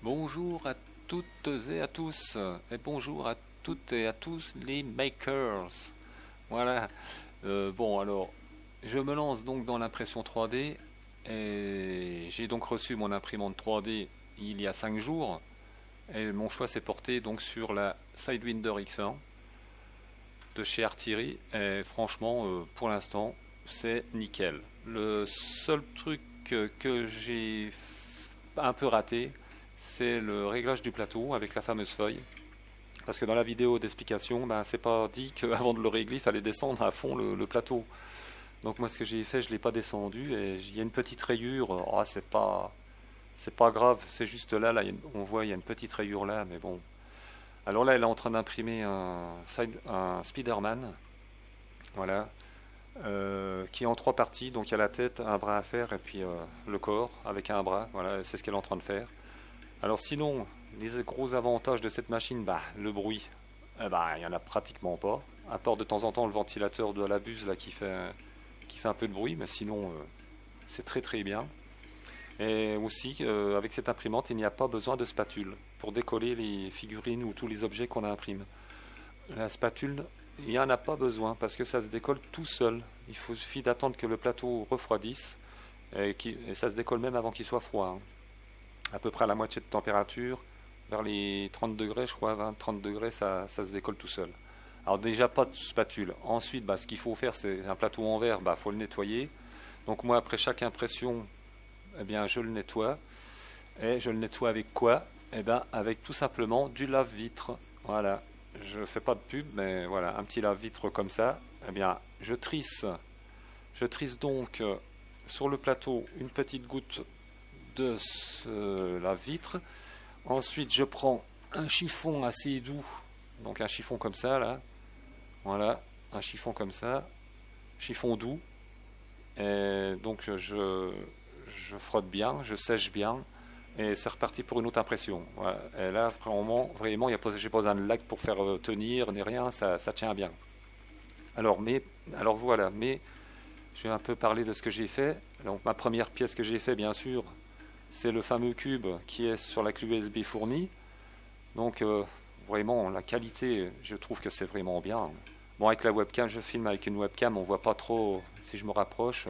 Bonjour à toutes et à tous, et bonjour à toutes et à tous les makers. Voilà. Bon, alors, je me lance donc dans l'impression 3D et j'ai donc reçu mon imprimante 3D il y a 5 jours et mon choix s'est porté donc sur la Sidewinder X1 de chez Artillery et franchement, pour l'instant, c'est nickel. Le seul truc que j'ai un peu raté, c'est le réglage du plateau avec la fameuse feuille. Parce que dans la vidéo d'explication, ben, c'est pas dit qu'avant de le régler, il fallait descendre à fond le plateau. Donc moi ce que j'ai fait, je l'ai pas descendu et il y a une petite rayure. Oh, c'est pas grave, c'est juste là, on voit il y a une petite rayure là, mais bon. Alors là, elle est en train d'imprimer un Spider-Man, voilà, qui est en trois parties. Donc il y a la tête, un bras à faire et puis le corps avec un bras. Voilà, c'est ce qu'elle est en train de faire. Alors sinon, les gros avantages de cette machine, bah, le bruit, bah, il n'y en a pratiquement pas. À part de temps en temps le ventilateur de la buse là, qui fait un peu de bruit, mais sinon c'est très très bien. Et aussi, avec cette imprimante, il n'y a pas besoin de spatule pour décoller les figurines ou tous les objets qu'on imprime. La spatule, il n'y en a pas besoin parce que ça se décolle tout seul. Il suffit d'attendre que le plateau refroidisse et ça se décolle même avant qu'il soit froid, hein. À peu près à la moitié de température, vers les 30 degrés, je crois, 20-30 degrés, ça se décolle tout seul. Alors déjà pas de spatule. Ensuite, bah, ce qu'il faut faire, c'est un plateau en verre, bah, faut le nettoyer. Donc moi, après chaque impression, eh bien, je le nettoie. Et je le nettoie avec quoi? Eh bien, avec tout simplement du lave-vitre. Voilà. Je fais pas de pub, mais voilà, un petit lave-vitre comme ça. Eh bien, je trisse donc sur le plateau une petite goutte de la vitre. Ensuite, je prends un chiffon assez doux, donc un chiffon comme ça, là. Voilà, un chiffon comme ça, chiffon doux. Et donc, je frotte bien, je sèche bien, et c'est reparti pour une autre impression. Voilà. Et là, vraiment, j'ai pas besoin de lac pour faire tenir, ni rien, ça tient bien. Alors, alors voilà, mais je vais un peu parler de ce que j'ai fait. Donc, ma première pièce que j'ai fait, bien sûr, c'est le fameux cube qui est sur la clé USB fournie. Donc vraiment la qualité, je trouve que c'est vraiment bien. Bon, avec la webcam, je filme avec une webcam, on voit pas trop. Si je me rapproche,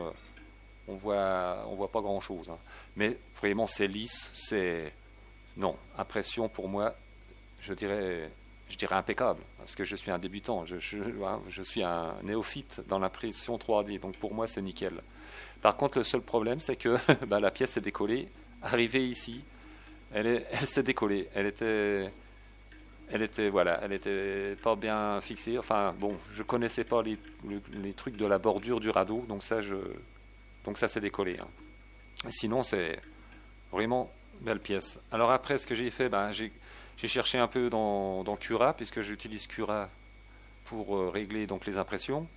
on voit pas grand chose, hein. Mais vraiment c'est lisse, c'est non, impression pour moi, je dirais je dirais impeccable parce que je suis un débutant, je suis un néophyte dans l'impression 3D, donc pour moi c'est nickel. Par contre, le seul problème, c'est que bah, la pièce est décollée. Arrivée ici, elle s'est décollée. Elle était pas bien fixée. Enfin, bon, je connaissais pas les trucs de la bordure du radeau, donc ça s'est décollé, hein. Sinon, c'est vraiment belle pièce. Alors après, ce que j'ai fait, ben, j'ai cherché un peu dans Cura, puisque j'utilise Cura pour régler donc les impressions,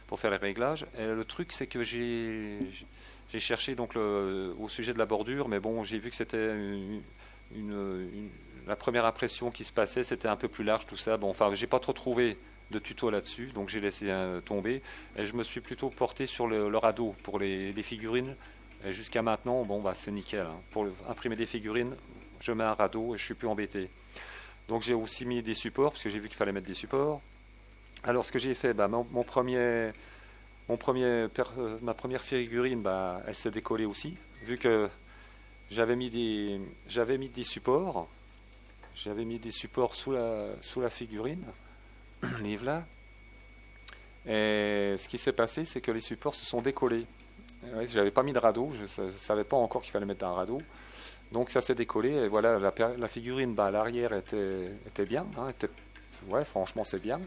pour faire les réglages. Et le truc, c'est que j'ai cherché donc au sujet de la bordure, mais bon, j'ai vu que c'était la première impression qui se passait, c'était un peu plus large tout ça. Bon, enfin, j'ai pas trop trouvé de tuto là-dessus, donc j'ai laissé tomber. Et je me suis plutôt porté sur le radeau pour les figurines. Et jusqu'à maintenant, bon, bah, c'est nickel, hein. Pour imprimer des figurines, je mets un radeau et je suis plus embêté. Donc j'ai aussi mis des supports, parce que j'ai vu qu'il fallait mettre des supports. Alors ce que j'ai fait, bah, ma première figurine, bah, elle s'est décollée aussi, vu que j'avais mis des supports, sous la figurine, les là. Et ce qui s'est passé, c'est que les supports se sont décollés. Ouais, j'avais pas mis de radeau, je ne savais pas encore qu'il fallait mettre un radeau. Donc ça s'est décollé, et voilà, la figurine, bah, à l'arrière était bien, hein, ouais, franchement c'est bien.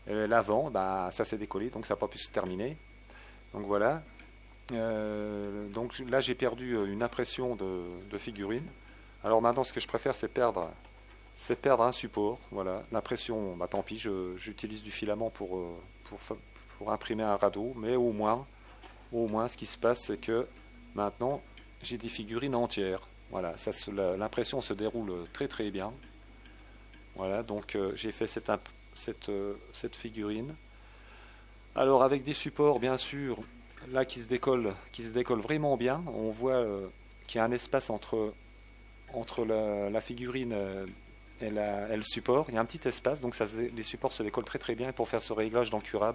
Et l'avant, bah, ça s'est décollé, donc ça n'a pas pu se terminer. Donc voilà. Donc là j'ai perdu une impression de figurine. Alors maintenant ce que je préfère c'est perdre un support. Voilà. L'impression, bah tant pis, j'utilise du filament pour, pour imprimer un radeau, mais au moins ce qui se passe c'est que maintenant j'ai des figurines entières. Voilà, l'impression se déroule très très bien. Voilà, donc j'ai fait cette figurine. Alors avec des supports bien sûr, là qui se décolle vraiment bien. On voit qu'il y a un espace entre la figurine et le support, il y a un petit espace, donc les supports se décollent très très bien. Et pour faire ce réglage dans Cura,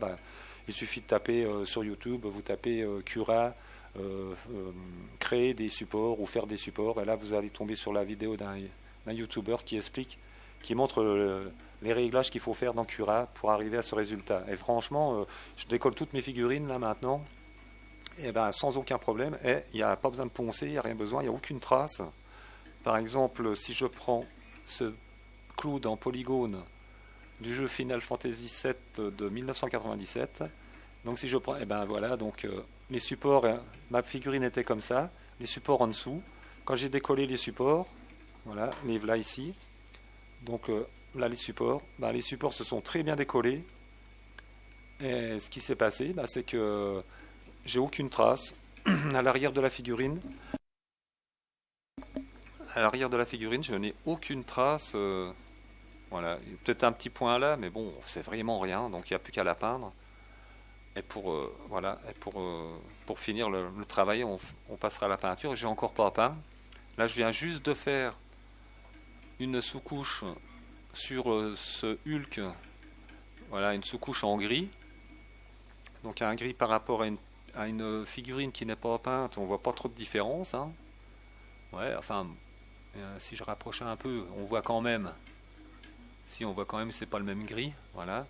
il suffit de taper sur YouTube, vous tapez Cura, créer des supports ou faire des supports, et là vous allez tomber sur la vidéo d'un YouTuber qui montre les réglages qu'il faut faire dans Cura pour arriver à ce résultat. Et franchement, je décolle toutes mes figurines là maintenant, et sans aucun problème, et il n'y a pas besoin de poncer, il n'y a rien besoin, il n'y a aucune trace. Par exemple, si je prends ce cloud en polygone du jeu Final Fantasy VII de 1997, donc si je prends, voilà, donc les supports, ma figurine était comme ça, les supports en dessous. Quand j'ai décollé les supports, voilà, les voilà ici. Donc là les supports se sont très bien décollés. Et ce qui s'est passé, c'est que j'ai aucune trace à l'arrière de la figurine. À l'arrière de la figurine, je n'ai aucune trace. Voilà, peut-être un petit point là, mais bon, c'est vraiment rien, donc il n'y a plus qu'à la peindre. Et pour finir le travail, on passera à la peinture. J'ai encore pas peint. Là, je viens juste de faire une sous-couche sur ce Hulk. Voilà, une sous-couche en gris. Donc un gris par rapport à une figurine qui n'est pas peinte, on voit pas trop de différence. Hein. Ouais, enfin, si je rapproche un peu, on voit quand même. Si on voit quand même, c'est pas le même gris. Voilà.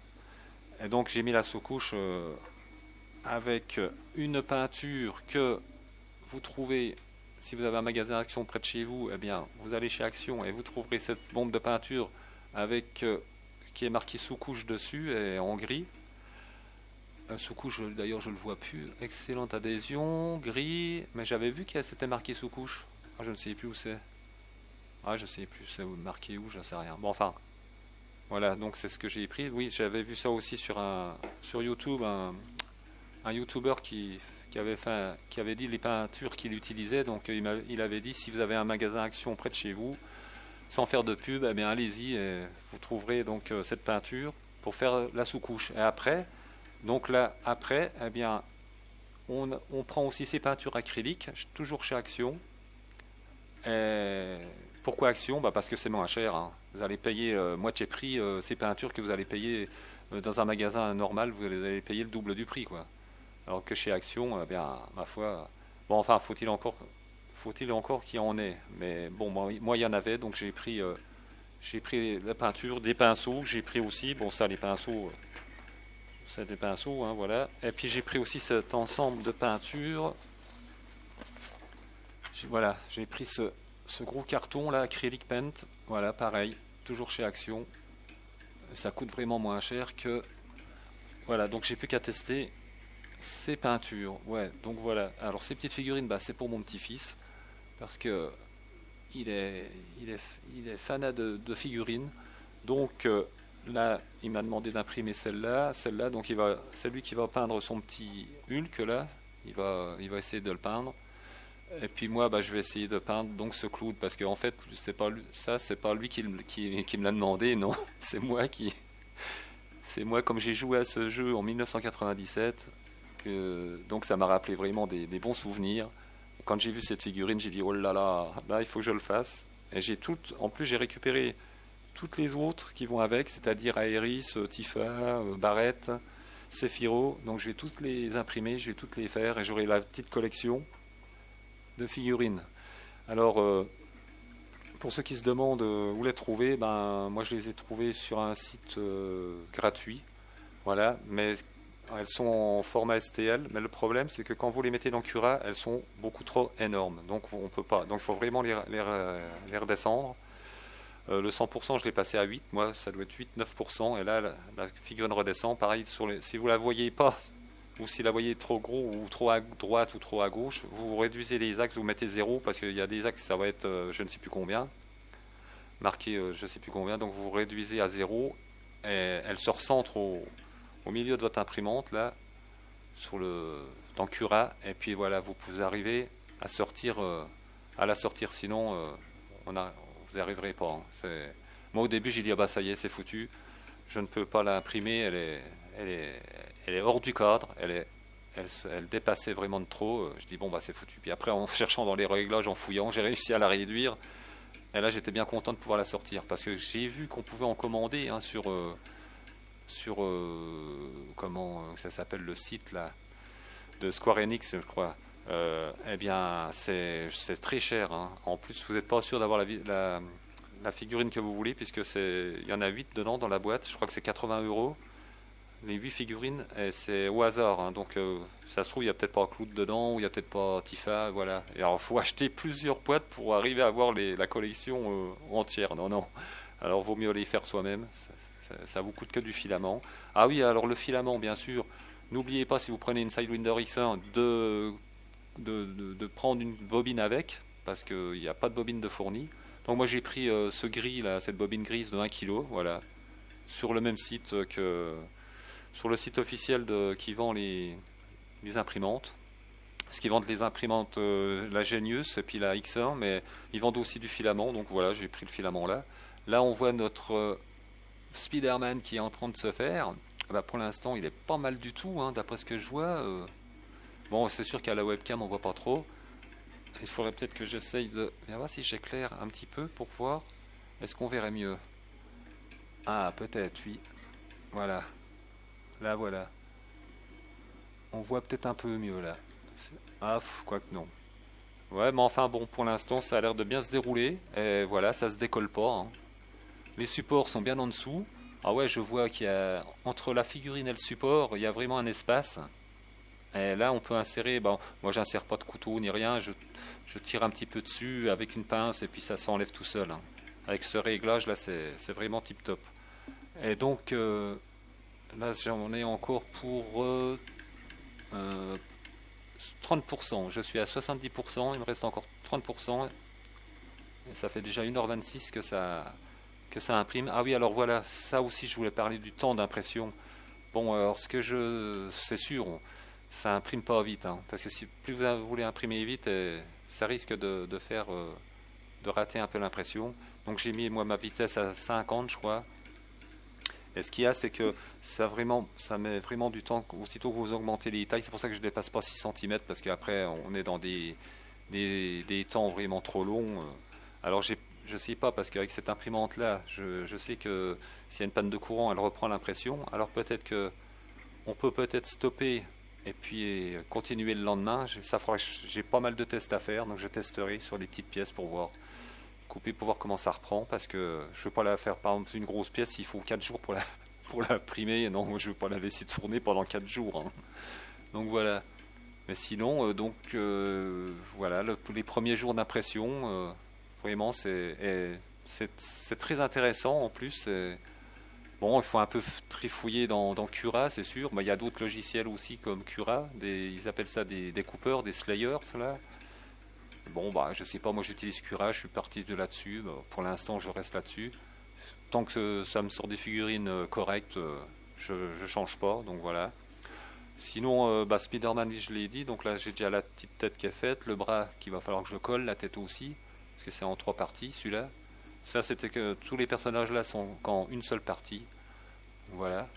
Et donc j'ai mis la sous-couche avec une peinture que vous trouvez, si vous avez un magasin Action près de chez vous, eh bien vous allez chez Action et vous trouverez cette bombe de peinture avec qui est marqué sous-couche dessus et en gris. Sous-couche, d'ailleurs je le vois plus. Excellente adhésion, gris, mais j'avais vu que c'était marqué sous-couche. Ah, je ne sais plus où c'est. Ah, je ne sais plus, c'est marqué où, je ne sais rien. Bon, enfin, voilà, donc c'est ce que j'ai pris. Oui, j'avais vu ça aussi sur YouTube, un YouTuber qui avait dit les peintures qu'il utilisait. Donc il avait dit, si vous avez un magasin Action près de chez vous, sans faire de pub, eh bien allez-y et vous trouverez donc cette peinture pour faire la sous-couche. Et après, eh bien, on prend aussi ces peintures acryliques, toujours chez Action. Et pourquoi Action? Parce que c'est moins cher. Hein. Vous allez payer moitié prix ces peintures que vous allez payer dans un magasin normal, vous allez payer le double du prix, quoi. Alors que chez Action, eh bien, ma foi, bon, enfin, faut-il encore qu'il y en ait. Mais bon, moi, il y en avait, donc j'ai pris la peinture, des pinceaux, j'ai pris aussi, bon, ça, les pinceaux, c'est des pinceaux, hein, voilà. Et puis j'ai pris aussi cet ensemble de peintures. Voilà, j'ai pris ce gros carton là, Acrylic Paint, voilà, pareil, toujours chez Action. Ça coûte vraiment moins cher que. Voilà, donc j'ai plus qu'à tester ces peintures. Ouais, donc voilà. Alors ces petites figurines, c'est pour mon petit-fils, parce que il est fanat de figurines. Donc là, il m'a demandé d'imprimer celle-là, donc c'est lui qui va peindre son petit Hulk là. Il va essayer de le peindre. Et puis moi, je vais essayer de peindre donc ce clown, parce qu'en fait, c'est pas lui qui me l'a demandé, non, c'est moi comme j'ai joué à ce jeu en 1997, donc ça m'a rappelé vraiment des bons souvenirs. Quand j'ai vu cette figurine, j'ai dit oh là là, là il faut que je le fasse. Et en plus j'ai récupéré toutes les autres qui vont avec, c'est-à-dire Aeris, Tifa, Barrett, Sephiroth. Donc je vais toutes les imprimer, je vais toutes les faire, et j'aurai la petite collection de figurines. Alors, pour ceux qui se demandent où les trouver, moi je les ai trouvées sur un site gratuit. Voilà, mais elles sont en format STL. Mais le problème, c'est que quand vous les mettez dans Cura, elles sont beaucoup trop énormes. Donc on peut pas. Donc il faut vraiment les redescendre. Le 100%, je l'ai passé à 8. Moi, ça doit être 8-9%. Et là, la figurine redescend. Pareil, si vous la voyez pas, ou si la voyez trop gros ou trop à droite ou trop à gauche, vous réduisez les axes, vous mettez 0, parce qu'il y a des axes, ça va être je ne sais plus combien, marqué je ne sais plus combien, donc vous réduisez à 0, et elle se recentre au milieu de votre imprimante, là, dans Cura, et puis voilà, vous pouvez arriver à la sortir, sinon vous n'y arriverez pas. Hein. Moi au début j'ai dit, ça y est, c'est foutu, je ne peux pas l'imprimer, elle est hors du cadre, elle dépassait vraiment de trop. Je dis c'est foutu. Puis après, en cherchant dans les réglages, en fouillant, j'ai réussi à la réduire. Et là, j'étais bien content de pouvoir la sortir parce que j'ai vu qu'on pouvait en commander hein, sur comment ça s'appelle le site là de Square Enix, je crois. Eh bien, c'est très cher. Hein. En plus, vous n'êtes pas sûr d'avoir la figurine que vous voulez puisque il y en a 8 dedans dans la boîte. Je crois que c'est 80 €. Les 8 figurines, et c'est au hasard. Hein. Donc, ça se trouve, il n'y a peut-être pas Cloud dedans ou il n'y a peut-être pas Tifa. Voilà. Et alors, il faut acheter plusieurs boîtes pour arriver à avoir la collection entière. Non, non. Alors, vaut mieux les faire soi-même. Ça vous coûte que du filament. Ah oui, alors le filament, bien sûr. N'oubliez pas, si vous prenez une Sidewinder X1, de prendre une bobine avec, parce qu'il n'y a pas de bobine de fourni. Donc moi j'ai pris ce gris là, cette bobine grise de 1 kg, voilà, sur le même site sur le site officiel qui vend les imprimantes. Parce qu'ils vendent les imprimantes, la Genius et puis la X1, mais ils vendent aussi du filament, donc voilà, j'ai pris le filament là. Là on voit notre Spider-Man qui est en train de se faire. Bah, pour l'instant il est pas mal du tout, hein, d'après ce que je vois. Bon, c'est sûr qu'à la webcam on voit pas trop. Il faudrait peut-être que j'essaye de... Viens voir si j'éclaire un petit peu pour voir. Est-ce qu'on verrait mieux? Ah, peut-être, oui. Voilà. Là, voilà. On voit peut-être un peu mieux, là. Ah, quoique non. Ouais, mais enfin, bon, pour l'instant, ça a l'air de bien se dérouler. Et voilà, ça se décolle pas. Hein. Les supports sont bien en dessous. Ah ouais, je vois qu'il y a... Entre la figurine et le support, il y a vraiment un espace. Et là, on peut insérer, bon, moi j'insère pas de couteau ni rien, je tire un petit peu dessus avec une pince et puis ça s'enlève tout seul. Hein. Avec ce réglage là, c'est vraiment tip top. Et donc, là j'en ai encore pour euh, 30%. Je suis à 70%, il me reste encore 30%. Et ça fait déjà 1h26 que ça imprime. Ah oui, alors voilà, ça aussi je voulais parler du temps d'impression. Bon, alors c'est sûr, ça imprime pas vite, hein, parce que si plus vous voulez imprimer vite, ça risque de rater un peu l'impression. Donc j'ai mis moi ma vitesse à 50, je crois. Et ce qu'il y a, c'est que ça met vraiment du temps. Aussitôt que vous augmentez les tailles, c'est pour ça que je ne dépasse pas 6 cm, parce qu'après on est dans des temps vraiment trop longs. Alors je sais pas, parce qu'avec cette imprimante là, je sais que s'il y a une panne de courant, elle reprend l'impression. Alors peut-être que on peut peut-être stopper et puis continuer le lendemain. J'ai pas mal de tests à faire, donc je testerai sur des petites pièces pour voir, couper pour voir comment ça reprend, parce que je veux pas la faire, par exemple une grosse pièce, il faut 4 jours pour pour la imprimer. Non, je veux pas la laisser tourner pendant 4 jours. Hein. Donc voilà. Mais sinon, voilà, les premiers jours d'impression, vraiment c'est très intéressant en plus. Bon, il faut un peu trifouiller dans Cura, c'est sûr. Mais il y a d'autres logiciels aussi comme Cura. Ils appellent ça des découpeurs, des slayers, là. Bon, bah, je sais pas, moi j'utilise Cura, je suis parti de là-dessus. Bah, pour l'instant, je reste là-dessus. Tant que ça me sort des figurines correctes, je change pas. Donc voilà. Sinon, bah, Spider-Man, oui, je l'ai dit. Donc là, j'ai déjà la petite tête qui est faite, le bras qu'il va falloir que je colle, la tête aussi. Parce que c'est en 3 parties, celui-là. Ça, c'était que tous les personnages là sont qu'en une seule partie. Voilà.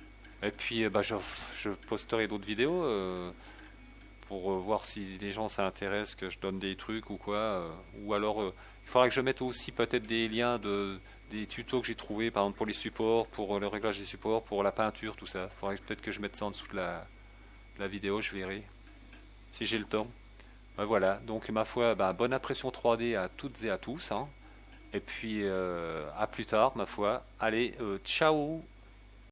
Et puis, bah, je posterai d'autres vidéos pour voir si les gens s'intéressent, que je donne des trucs ou quoi. Ou alors, il faudra que je mette aussi peut-être des liens des tutos que j'ai trouvés, par exemple pour les supports, pour le réglage des supports, pour la peinture, tout ça. Il faudrait peut-être que je mette ça en dessous de la vidéo, je verrai. Si j'ai le temps. Ben voilà. Donc, ma foi, bah, bonne impression 3D à toutes et à tous. Hein. Et puis, à plus tard, ma foi. Allez, ciao!